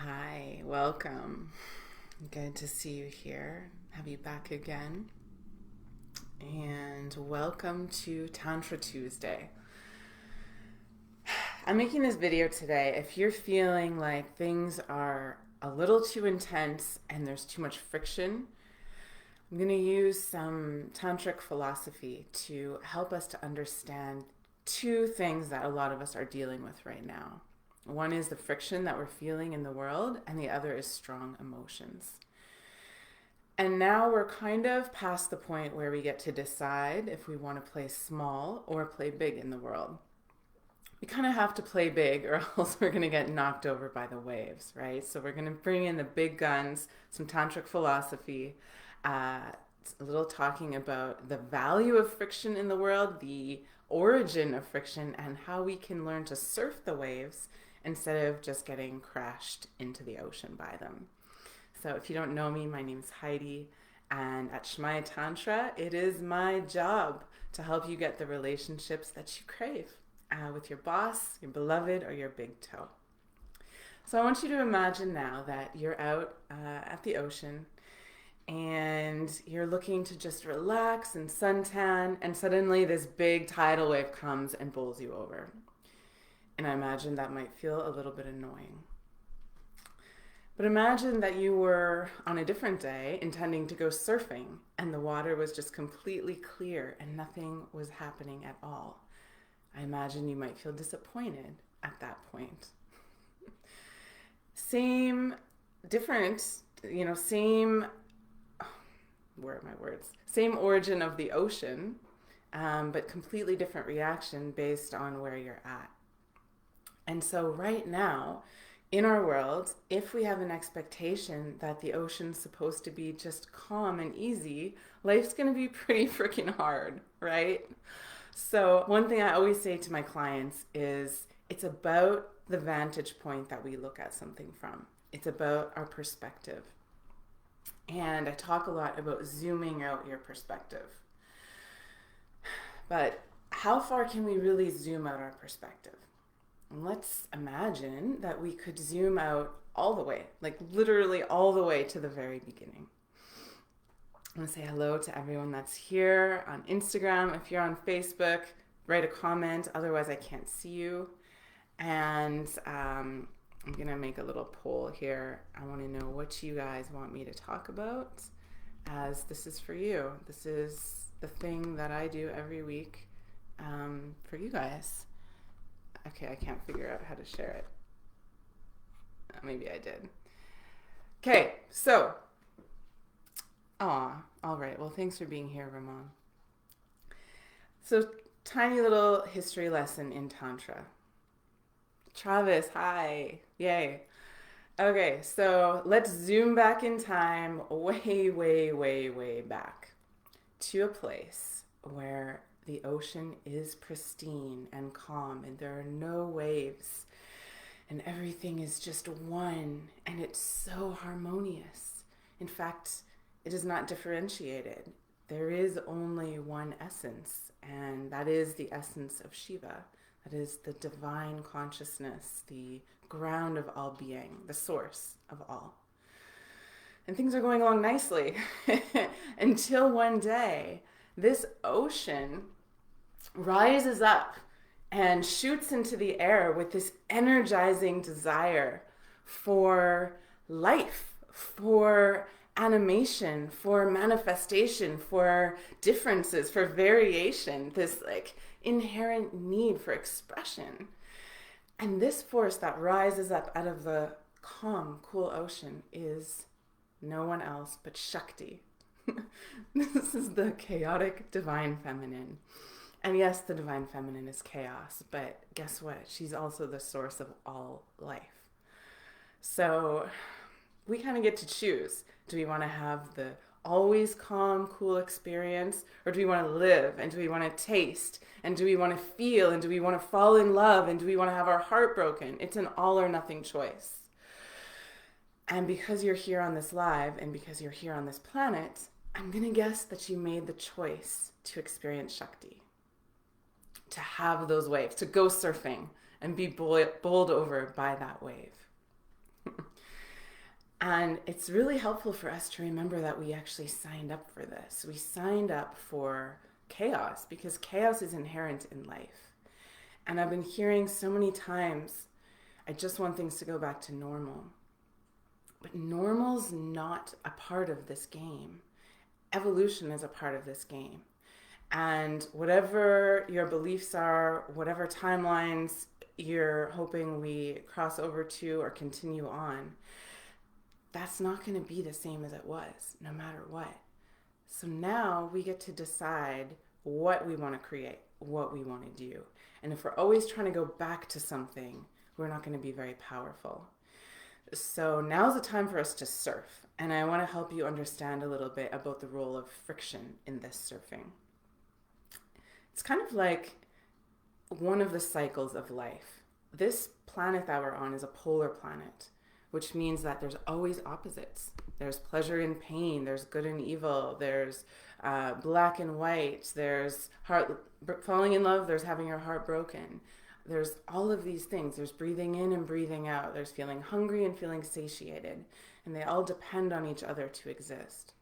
Hi, welcome. Good to see you here. Have you back again. And welcome to Tantra Tuesday. I'm making this video today. If you're feeling like things are a little too intense and there's too much friction, I'm going to use some tantric philosophy to help us to understand two things that a lot of us are dealing with right now. One is the friction that we're feeling in the world, and the other is strong emotions. And now we're kind of past the point where we get to decide if we want to play small or play big in the world. We kind of have to play big or else we're going to get knocked over by the waves, right? So we're going to bring in the big guns, some tantric philosophy, a little talking about the value of friction in the world, the origin of friction, and how we can learn to surf the waves instead of just getting crashed into the ocean by them. So if you don't know me, my name is Heidi, and at Shmaya Tantra, it is my job to help you get the relationships that you crave with your boss, your beloved, or your big toe. So I want you to imagine now that you're out at the ocean and you're looking to just relax and suntan, and suddenly this big tidal wave comes and bowls you over. And I imagine that might feel a little bit annoying. But imagine that you were on a different day intending to go surfing and the water was just completely clear and nothing was happening at all. I imagine you might feel disappointed at that point. Same origin of the ocean, but completely different reaction based on where you're at. And so right now, in our world, if we have an expectation that the ocean's supposed to be just calm and easy, life's going to be pretty freaking hard, right? So one thing I always say to my clients is it's about the vantage point that we look at something from. It's about our perspective. And I talk a lot about zooming out your perspective. But how far can we really zoom out our perspective? And let's imagine that we could zoom out all the way, like literally all the way to the very beginning. I'm going to say hello to everyone that's here on Instagram. If you're on Facebook, write a comment. Otherwise, I can't see you. And I'm going to make a little poll here. I want to know what you guys want me to talk about, as this is for you. This is the thing that I do every week for you guys. Okay, I can't figure out how to share it. Maybe I did. Okay, so. All right. Well, thanks for being here, Ramon. So, tiny little history lesson in Tantra. Travis, hi. Yay. Okay, so let's zoom back in time way, way, way, way back to a place where the ocean is pristine and calm and there are no waves and everything is just one and it's so harmonious. In fact, it is not differentiated. There is only one essence, and that is the essence of Shiva. That is the divine consciousness, the ground of all being, the source of all. And things are going along nicely until one day this ocean rises up and shoots into the air with this energizing desire for life, for animation, for manifestation, for differences, for variation, this like inherent need for expression. And this force that rises up out of the calm, cool ocean is no one else but Shakti. This is the chaotic divine feminine. And yes, the divine feminine is chaos, but guess what? She's also the source of all life. So we kind of get to choose. Do we want to have the always calm, cool experience? Or do we want to live? And do we want to taste? And do we want to feel? And do we want to fall in love? And do we want to have our heart broken? It's an all or nothing choice. And because you're here on this live and because you're here on this planet, I'm going to guess that you made the choice to experience Shakti, to have those waves, to go surfing and be bowled over by that wave. And it's really helpful for us to remember that we actually signed up for this. We signed up for chaos because chaos is inherent in life. And I've been hearing so many times, I just want things to go back to normal. But normal's not a part of this game. Evolution is a part of this game. And whatever your beliefs are, whatever timelines you're hoping we cross over to or continue on, that's not going to be the same as it was, no matter what. So now we get to decide what we want to create, what we want to do. And if we're always trying to go back to something, we're not going to be very powerful. So now's the time for us to surf. And I want to help you understand a little bit about the role of friction in this surfing. It's kind of like one of the cycles of life. This planet that we're on is a polar planet, which means that there's always opposites. There's pleasure and pain, there's good and evil, there's black and white, there's falling in love, there's having your heart broken. There's all of these things. There's breathing in and breathing out. There's feeling hungry and feeling satiated. And they all depend on each other to exist.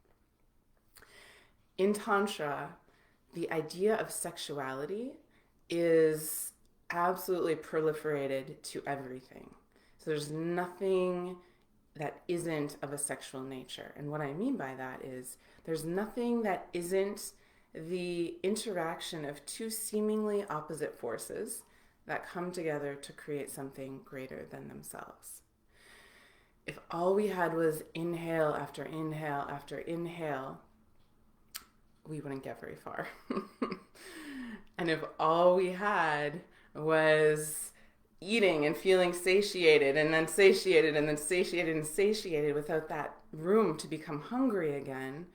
In Tantra, the idea of sexuality is absolutely proliferated to everything. So there's nothing that isn't of a sexual nature. And what I mean by that is there's nothing that isn't the interaction of two seemingly opposite forces that come together to create something greater than themselves. If all we had was inhale after inhale after inhale, we wouldn't get very far. And if all we had was eating and feeling satiated and then satiated and then satiated and satiated without that room to become hungry again,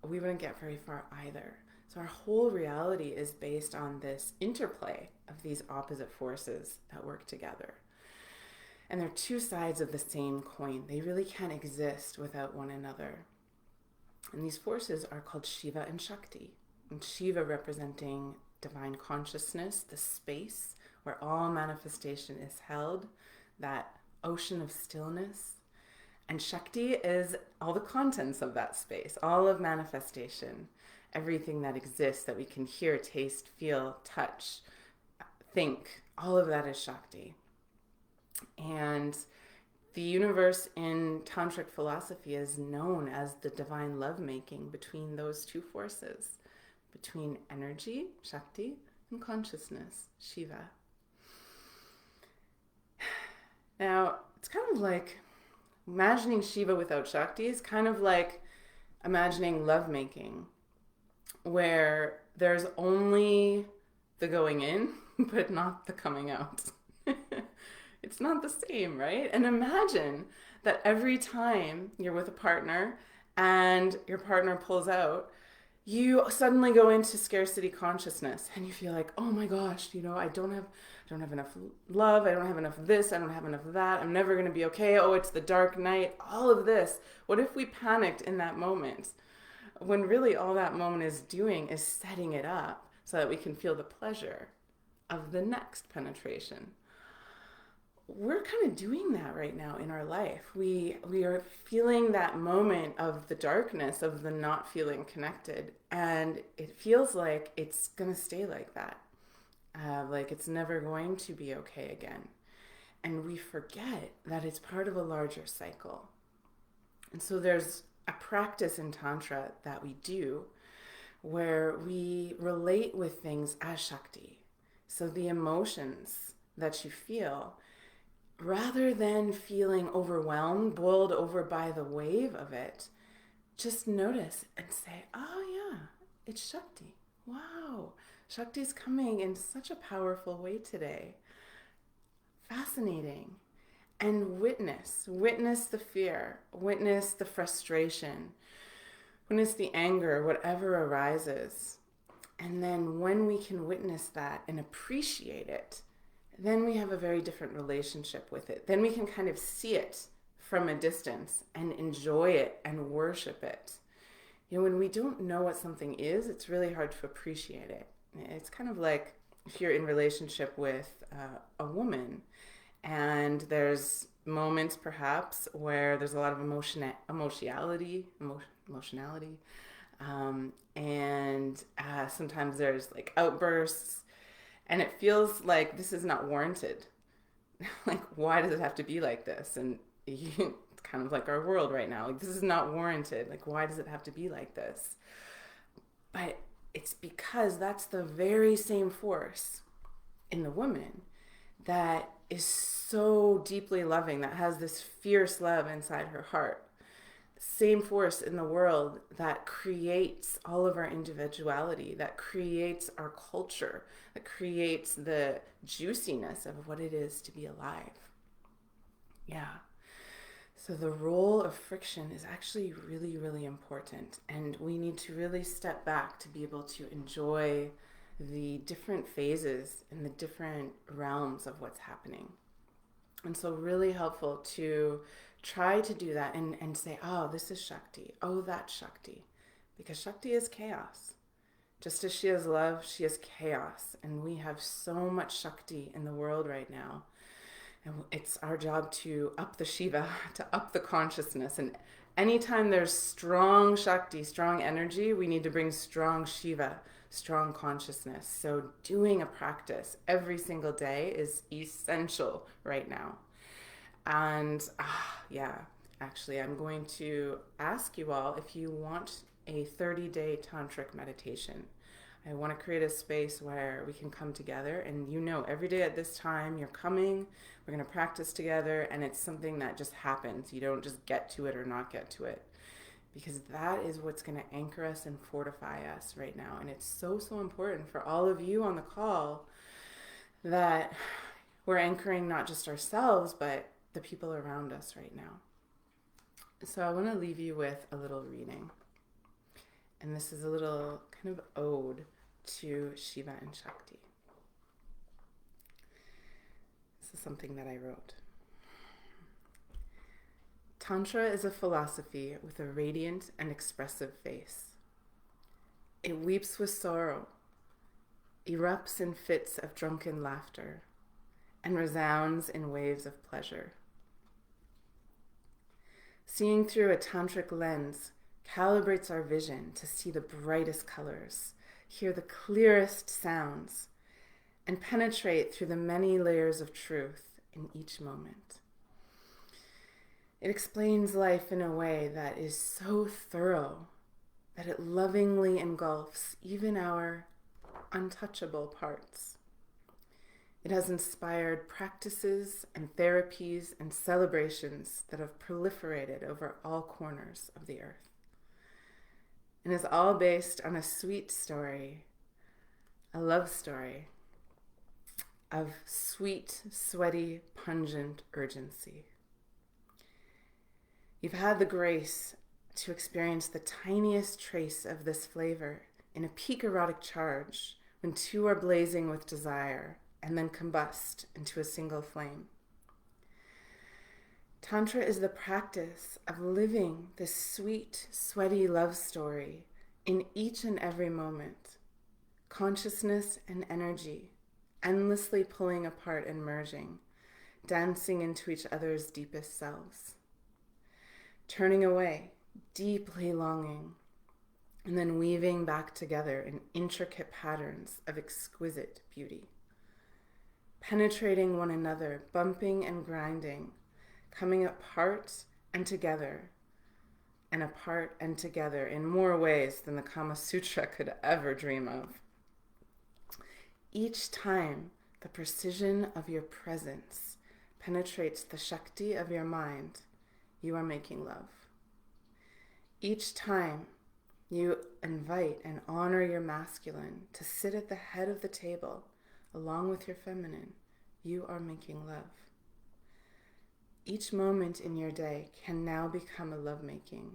we wouldn't get very far either. So our whole reality is based on this interplay of these opposite forces that work together. And they're two sides of the same coin. They really can't exist without one another. And these forces are called Shiva and Shakti. And Shiva representing divine consciousness, the space where all manifestation is held, that ocean of stillness. And Shakti is all the contents of that space, all of manifestation. Everything that exists that we can hear, taste, feel, touch, think, all of that is Shakti. And the universe in Tantric philosophy is known as the divine lovemaking between those two forces, between energy, Shakti, and consciousness, Shiva. Now, it's kind of like imagining Shiva without Shakti is kind of like imagining lovemaking, where there's only the going in, but not the coming out. It's not the same, right? And imagine that every time you're with a partner and your partner pulls out, you suddenly go into scarcity consciousness and you feel like, oh my gosh, I don't have enough love, I don't have enough of this, I don't have enough of that, I'm never going to be okay, oh, it's the dark night, all of this. What if we panicked in that moment? When really all that moment is doing is setting it up so that we can feel the pleasure of the next penetration. We're kind of doing that right now in our life. We are feeling that moment of the darkness, of the not feeling connected, and it feels like it's going to stay like that. Like it's never going to be okay again. And we forget that it's part of a larger cycle. And so there's a practice in Tantra that we do where we relate with things as Shakti. So the emotions that you feel, rather than feeling overwhelmed, boiled over by the wave of it, just notice and say, oh yeah, it's Shakti. Wow, Shakti's coming in such a powerful way today. Fascinating. And witness the fear, witness the frustration, witness the anger, whatever arises. And then when we can witness that and appreciate it, then we have a very different relationship with it. Then we can kind of see it from a distance and enjoy it and worship it. When we don't know what something is, it's really hard to appreciate it. It's kind of like if you're in relationship with a woman and there's moments perhaps where there's a lot of emotionality, and sometimes there's like outbursts, and it feels like this is not warranted. Like, why does it have to be like this? And it's kind of like our world right now. Like, this is not warranted. Like, why does it have to be like this? But it's because that's the very same force in the woman that is so deeply loving, that has this fierce love inside her heart. Same force in the world that creates all of our individuality, that creates our culture, that creates the juiciness of what it is to be alive. Yeah. So the role of friction is actually really, really important. And we need to really step back to be able to enjoy the different phases and the different realms of what's happening. And so really helpful to try to do that and say, oh, this is Shakti. Oh, that's Shakti. Because Shakti is chaos. Just as she is love, she is chaos. And we have so much Shakti in the world right now. And it's our job to up the Shiva, to up the consciousness. And anytime there's strong Shakti, strong energy, we need to bring strong Shiva, strong consciousness. So doing a practice every single day is essential right now. And yeah, actually, I'm going to ask you all if you want a 30-day tantric meditation. I want to create a space where we can come together, and every day at this time you're coming, we're going to practice together, and it's something that just happens. You don't just get to it or not get to it, because that is what's going to anchor us and fortify us right now. And it's so, so important for all of you on the call that we're anchoring not just ourselves, but the people around us right now. So I want to leave you with a little reading. And this is a little kind of ode to Shiva and Shakti. This is something that I wrote. Tantra is a philosophy with a radiant and expressive face. It weeps with sorrow, erupts in fits of drunken laughter, and resounds in waves of pleasure. Seeing through a tantric lens calibrates our vision to see the brightest colors, hear the clearest sounds, and penetrate through the many layers of truth in each moment. It explains life in a way that is so thorough that it lovingly engulfs even our untouchable parts. It has inspired practices and therapies and celebrations that have proliferated over all corners of the earth. And is all based on a sweet story, a love story of sweet, sweaty, pungent urgency. You've had the grace to experience the tiniest trace of this flavor in a peak erotic charge when two are blazing with desire and then combust into a single flame. Tantra is the practice of living this sweet, sweaty love story in each and every moment. Consciousness and energy, endlessly pulling apart and merging, dancing into each other's deepest selves. Turning away, deeply longing, and then weaving back together in intricate patterns of exquisite beauty. Penetrating one another, bumping and grinding, coming apart and together, and apart and together in more ways than the Kama Sutra could ever dream of. Each time the precision of your presence penetrates the Shakti of your mind, you are making love. Each time you invite and honor your masculine to sit at the head of the table along with your feminine, you are making love. Each moment in your day can now become a lovemaking,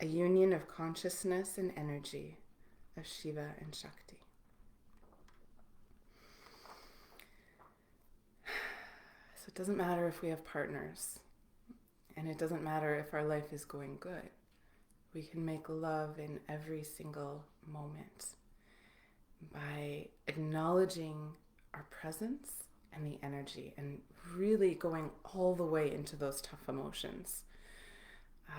a union of consciousness and energy, of Shiva and Shakti. So it doesn't matter if we have partners, and it doesn't matter if our life is going good. We can make love in every single moment by acknowledging our presence and the energy, and really going all the way into those tough emotions.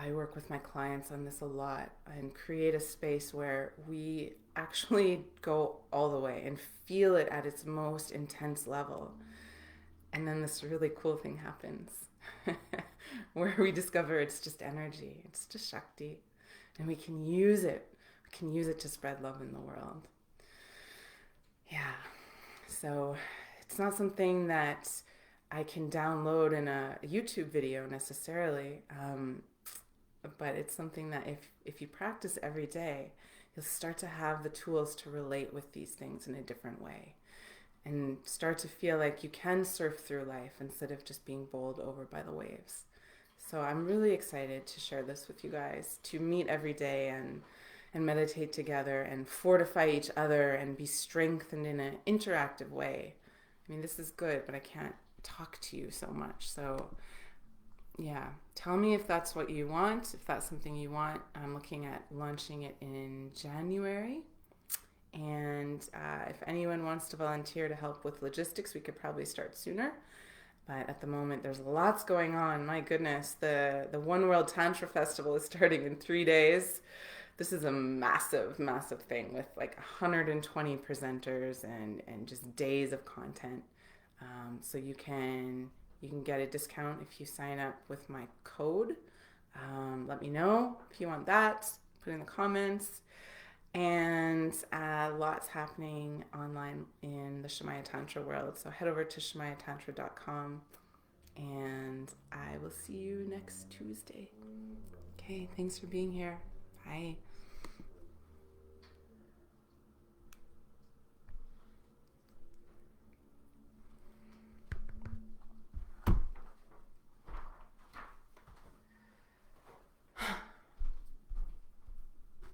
I work with my clients on this a lot and create a space where we actually go all the way and feel it at its most intense level. And then this really cool thing happens where we discover it's just energy, it's just Shakti, and we can use it. We can use it to spread love in the world. Yeah. So it's not something that I can download in a YouTube video necessarily, but it's something that if you practice every day, you'll start to have the tools to relate with these things in a different way and start to feel like you can surf through life instead of just being bowled over by the waves. So I'm really excited to share this with you guys, to meet every day and meditate together and fortify each other and be strengthened in an interactive way. I mean, this is good, but I can't talk to you so much. So yeah, tell me if that's what you want, if that's something you want. I'm looking at launching it in January. And if anyone wants to volunteer to help with logistics, we could probably start sooner. But at the moment, there's lots going on. My goodness, the One World Tantra Festival is starting in 3 days. This is a massive, massive thing with like 120 presenters and just days of content. So you can get a discount if you sign up with my code. Let me know if you want that. Put in the comments. And lots happening online in the Shamaya Tantra world. So head over to shamayatantra.com and I will see you next Tuesday. Okay, thanks for being here. Bye.